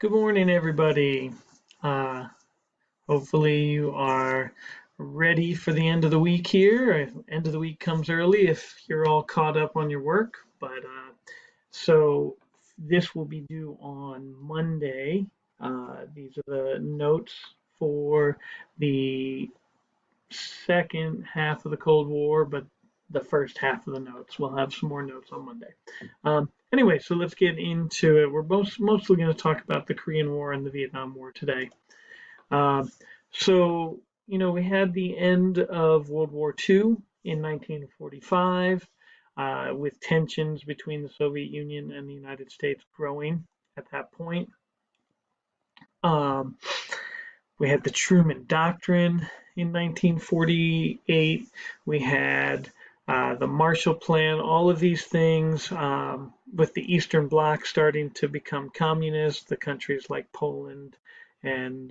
Good morning, everybody. Uh, Hopefully you are ready for the end of the week here. End of the week comes early if you're all caught up on your work. So this will be due on Monday. These are the notes for the second half of the Cold War, but the first half of the notes. We'll have some more notes on Monday. Anyway, so let's get into it. We're mostly going to talk about the Korean War and the Vietnam War today. Uh, we had the end of World War II in 1945, with tensions between the Soviet Union and the United States growing at that point. Um, we had the Truman Doctrine in 1948. We had the Marshall Plan, all of these things, with the Eastern Bloc starting to become communist, the countries like Poland and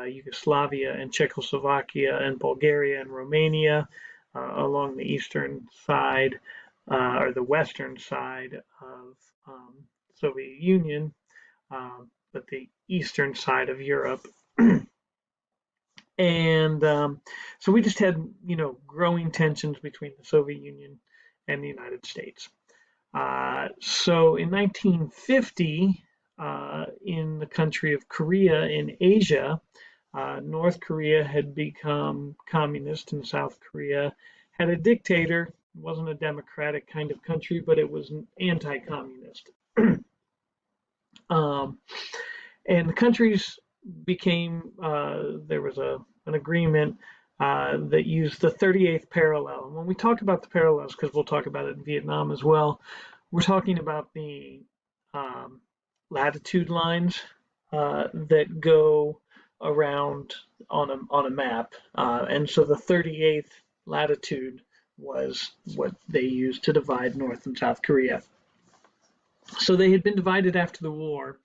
Yugoslavia and Czechoslovakia and Bulgaria and Romania along the eastern side or the western side of Soviet Union, but the eastern side of Europe. And so we just had, growing tensions between the Soviet Union and the United States. So in 1950, in the country of Korea in Asia, North Korea had become communist and South Korea had a dictator. It wasn't a democratic kind of country, but it was an anti-communist. And the countries became, there was an agreement that used the 38th parallel. And when we talk about the parallels, because we'll talk about it in Vietnam as well, we're talking about the latitude lines that go around on a map. And so the 38th latitude was what they used to divide North and South Korea. So they had been divided after the war.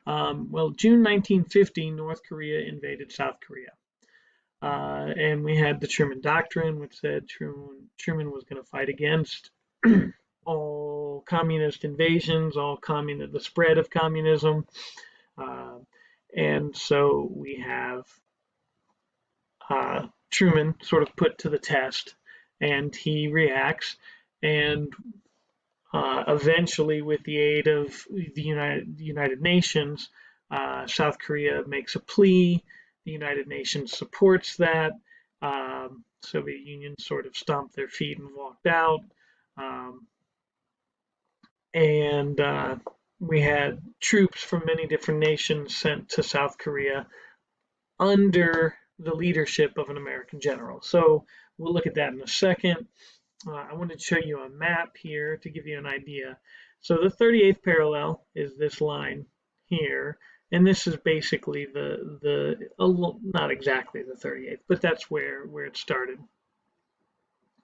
June 1950, North Korea invaded South Korea. And we had the Truman Doctrine, which said Truman was going to fight against all communist invasions, the spread of communism. And so we have Truman sort of put to the test, and he reacts. And eventually, with the aid of the United Nations, South Korea makes a plea. The United Nations supports that. Soviet Union sort of stomped their feet and walked out. And we had troops from many different nations sent to South Korea under the leadership of an American general. So we'll look at that in a second. I wanted to show you a map here to give you an idea. So the 38th parallel is this line here, and this is basically not exactly the 38th, but that's where it started.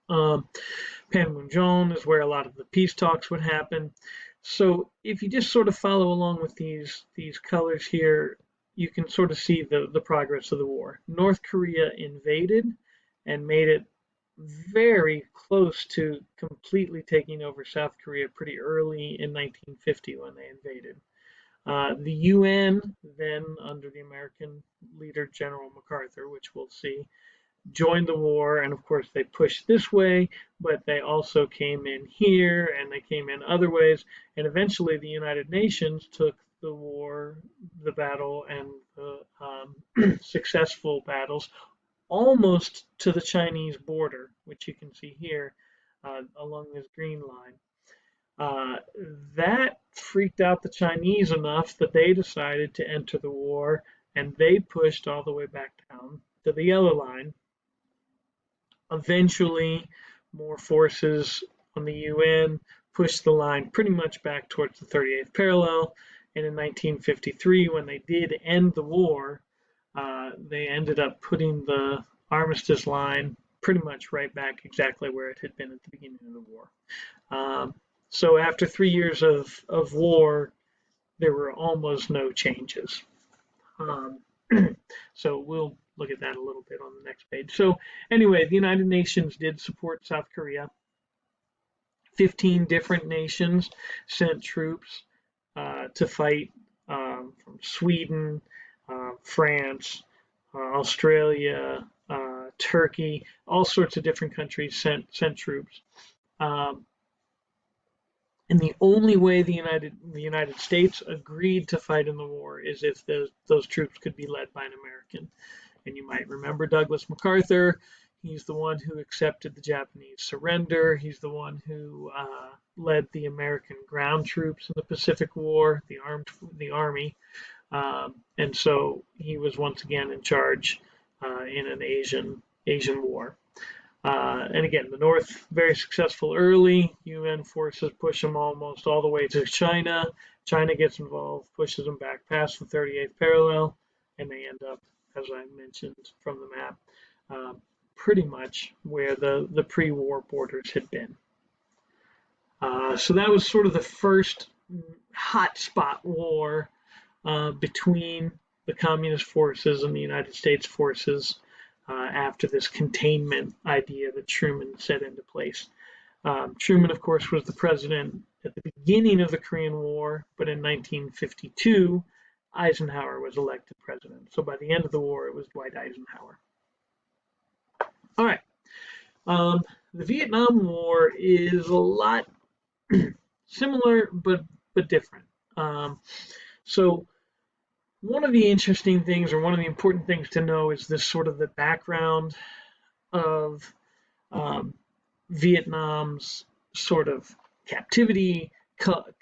Panmunjom is where a lot of the peace talks would happen. So if you just sort of follow along with these colors here, you can sort of see the progress of the war. North Korea invaded and made it very close to completely taking over South Korea pretty early in 1950 when they invaded. The UN, then under the American leader General MacArthur, which we'll see, joined the war, and of course they pushed this way, but they also came in here and they came in other ways, and eventually the United Nations took the battle and the successful battles almost to the Chinese border, which you can see here along this green line. That freaked out the Chinese enough that they decided to enter the war, and they pushed all the way back down to the yellow line. Eventually, more forces on the UN pushed the line pretty much back towards the 38th parallel, and in 1953, when they did end the war, they ended up putting the armistice line pretty much right back exactly where it had been at the beginning of the war. So after 3 years of war, there were almost no changes. So we'll look at that a little bit on the next page. So anyway, the United Nations did support South Korea. 15 different nations sent troops to fight from Sweden, France, Australia, Turkey, all sorts of different countries sent troops. Um, and the only way the United States agreed to fight in the war is if those troops could be led by an American. And you might remember Douglas MacArthur. He's the one who accepted the Japanese surrender. He's the one who led the American ground troops in the Pacific War, the Army, and so he was once again in charge in an Asian war. And again, the North very successful early. UN forces push them almost all the way to China. China gets involved, pushes them back past the 38th parallel, and they end up, as I mentioned from the map, pretty much where the pre-war borders had been. So that was sort of the first hotspot war between the Communist forces and the United States forces after this containment idea that Truman set into place. Truman, of course, was the president at the beginning of the Korean War, but in 1952, Eisenhower was elected president. So by the end of the war, it was Dwight Eisenhower. All right. The Vietnam War is a lot similar, but different. So one of the interesting things, or one of the important things to know, is this sort of the background of Vietnam's sort of captivity,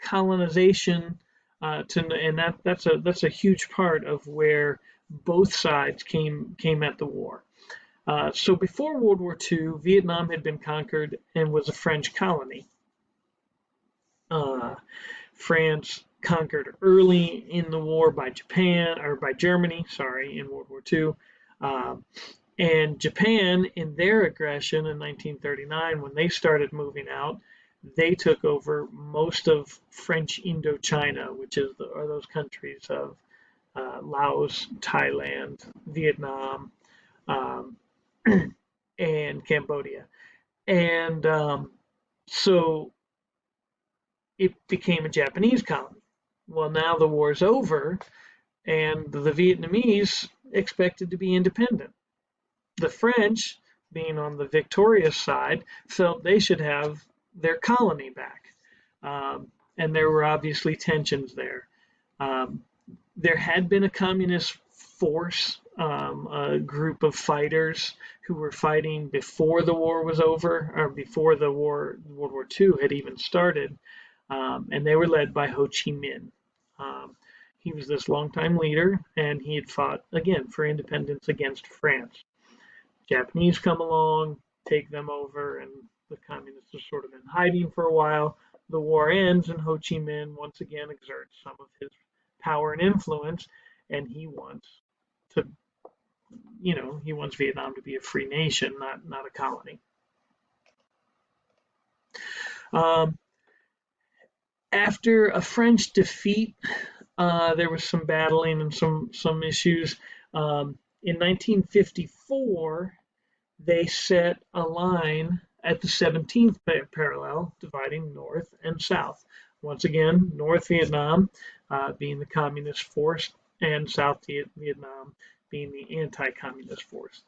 colonization, and that's a huge part of where both sides came at the war. So before World War II, Vietnam had been conquered and was a French colony. France conquered early in the war by Germany, in World War II. And Japan, in their aggression in 1939, when they started moving out, they took over most of French Indochina, which are those countries of Laos, Thailand, Vietnam, and Cambodia. And so it became a Japanese colony. Well, now the war's over, and the Vietnamese expected to be independent. The French, being on the victorious side, felt they should have their colony back. And there were obviously tensions there. There had been a communist force, a group of fighters who were fighting before the war was over, or before the World War II had even started, and they were led by Ho Chi Minh. He was this longtime leader, and he had fought, again, for independence against France. Japanese come along, take them over, and the communists are sort of in hiding for a while. The war ends, and Ho Chi Minh once again exerts some of his power and influence, and he wants Vietnam to be a free nation, not a colony. After a French defeat, there was some battling and some issues. In 1954, they set a line at the 17th parallel, dividing North and South. Once again, North Vietnam being the communist force, and South Vietnam being the anti-communist force.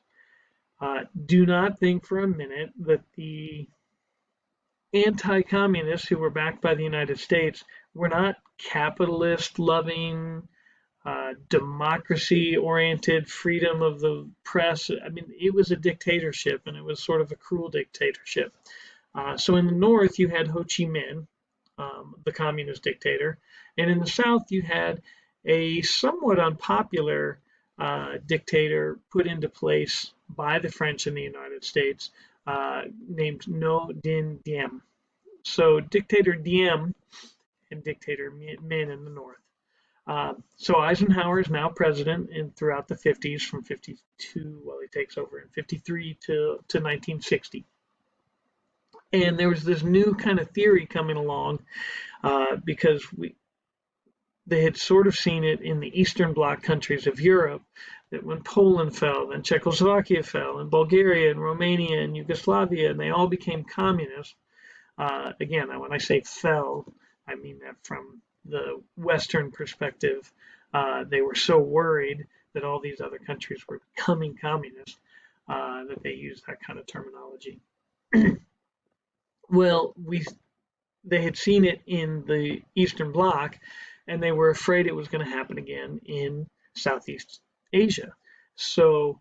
Do not think for a minute that the anti-communists who were backed by the United States were not capitalist-loving, democracy-oriented, freedom of the press. I mean, it was a dictatorship, and it was sort of a cruel dictatorship. So in the North, you had Ho Chi Minh, the communist dictator, and in the South, you had a somewhat unpopular dictator put into place by the French and the United States, named Ngo Dinh Diem. So Dictator Diem and Dictator Minh in the North. So Eisenhower is now president throughout the 50s, from 52, well, he takes over in 53 to 1960. And there was this new kind of theory coming along because they had sort of seen it in the Eastern Bloc countries of Europe, that when Poland fell, then Czechoslovakia fell, and Bulgaria and Romania and Yugoslavia, and they all became communist. Again, when I say fell, I mean that from the Western perspective, They were so worried that all these other countries were becoming communist that they used that kind of terminology. Well, they had seen it in the Eastern Bloc, and they were afraid it was going to happen again in Southeast Asia. So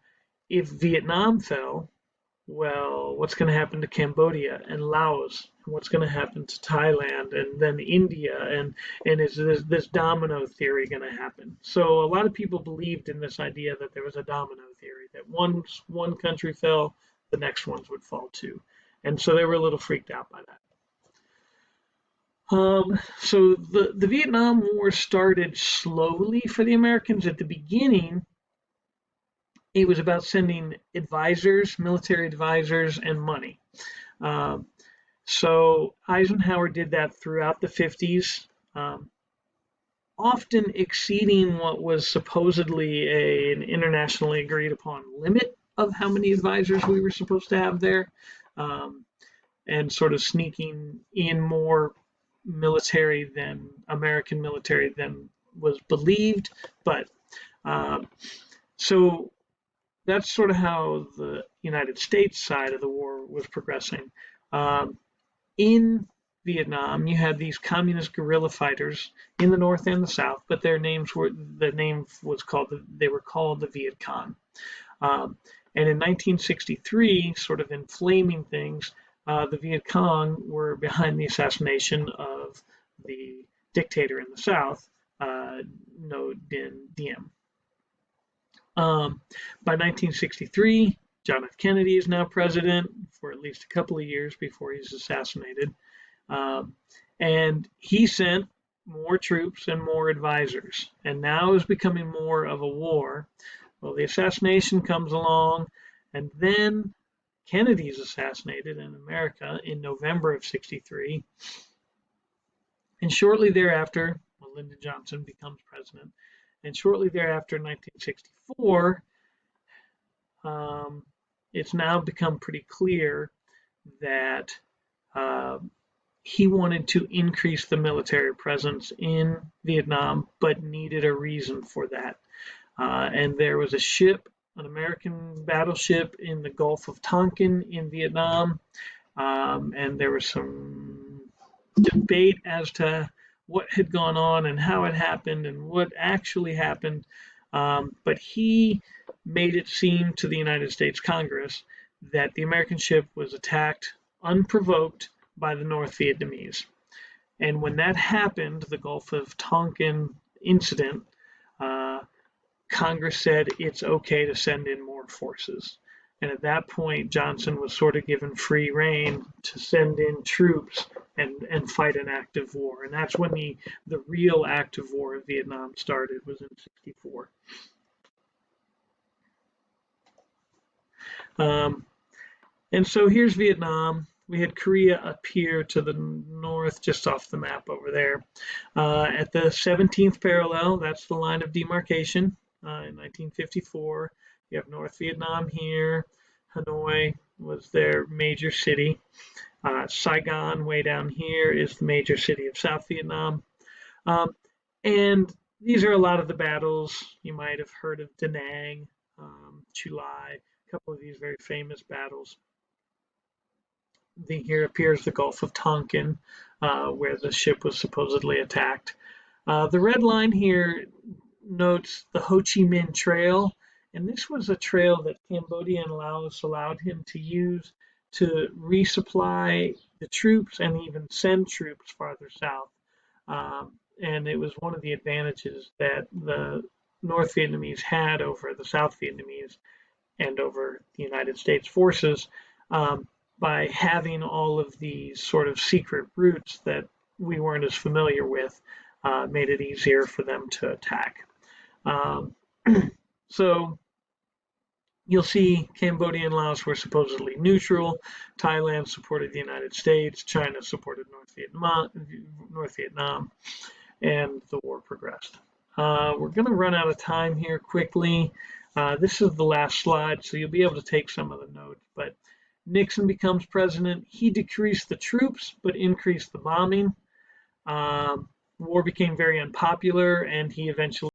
if Vietnam fell, well, what's going to happen to Cambodia and Laos? And what's going to happen to Thailand and then India? And is this domino theory going to happen? So a lot of people believed in this idea that there was a domino theory, that once one country fell, the next ones would fall too. And so they were a little freaked out by that. So the Vietnam War started slowly for the Americans. At the beginning, it was about sending advisors, military advisors, and money. Um, so Eisenhower did that throughout the 50s, often exceeding what was supposedly an internationally agreed upon limit of how many advisors we were supposed to have there, um, and sort of sneaking in more military than American military than was believed. But so that's sort of how the United States side of the war was progressing. Um, in Vietnam, you had these communist guerrilla fighters in the North and the South, but the name was called they were called the Viet Cong. And in 1963, sort of inflaming things, the Viet Cong were behind the assassination of the dictator in the South, Ngo Dinh Diem. By 1963, John F. Kennedy is now president for at least a couple of years before he's assassinated. And he sent more troops and more advisors. And now is becoming more of a war. Well, the assassination comes along, and then Kennedy's assassinated in America in November of 63. And shortly thereafter, well, Lyndon Johnson becomes president. And shortly thereafter, in 1964, it's now become pretty clear that he wanted to increase the military presence in Vietnam, but needed a reason for that. And there was a ship, an American battleship in the Gulf of Tonkin in Vietnam, and there was some debate as to what had gone on and how it happened and what actually happened. But he made it seem to the United States Congress that the American ship was attacked unprovoked by the North Vietnamese. And when that happened, the Gulf of Tonkin incident, Congress said it's okay to send in more forces. And at that point, Johnson was sort of given free rein to send in troops and fight an active war. And that's when the real active war of Vietnam started, was in 64. And so here's Vietnam. We had Korea up here to the north, just off the map over there. At the 17th parallel, that's the line of demarcation in 1954. You have North Vietnam here. Hanoi was their major city. Saigon, way down here, is the major city of South Vietnam. And these are a lot of the battles. You might have heard of Da Nang, Chu Lai, a couple of these very famous battles. Here appears the Gulf of Tonkin, where the ship was supposedly attacked. The red line here notes the Ho Chi Minh Trail, and this was a trail that Cambodia and Laos allowed him to use to resupply the troops and even send troops farther south. And it was one of the advantages that the North Vietnamese had over the South Vietnamese and over the United States forces, by having all of these sort of secret routes that we weren't as familiar with, made it easier for them to attack. So you'll see Cambodia and Laos were supposedly neutral. Thailand supported the United States. China supported North Vietnam, and the war progressed. We're going to run out of time here quickly. This is the last slide, so you'll be able to take some of the notes. But Nixon becomes president. He decreased the troops, but increased the bombing. War became very unpopular, and he eventually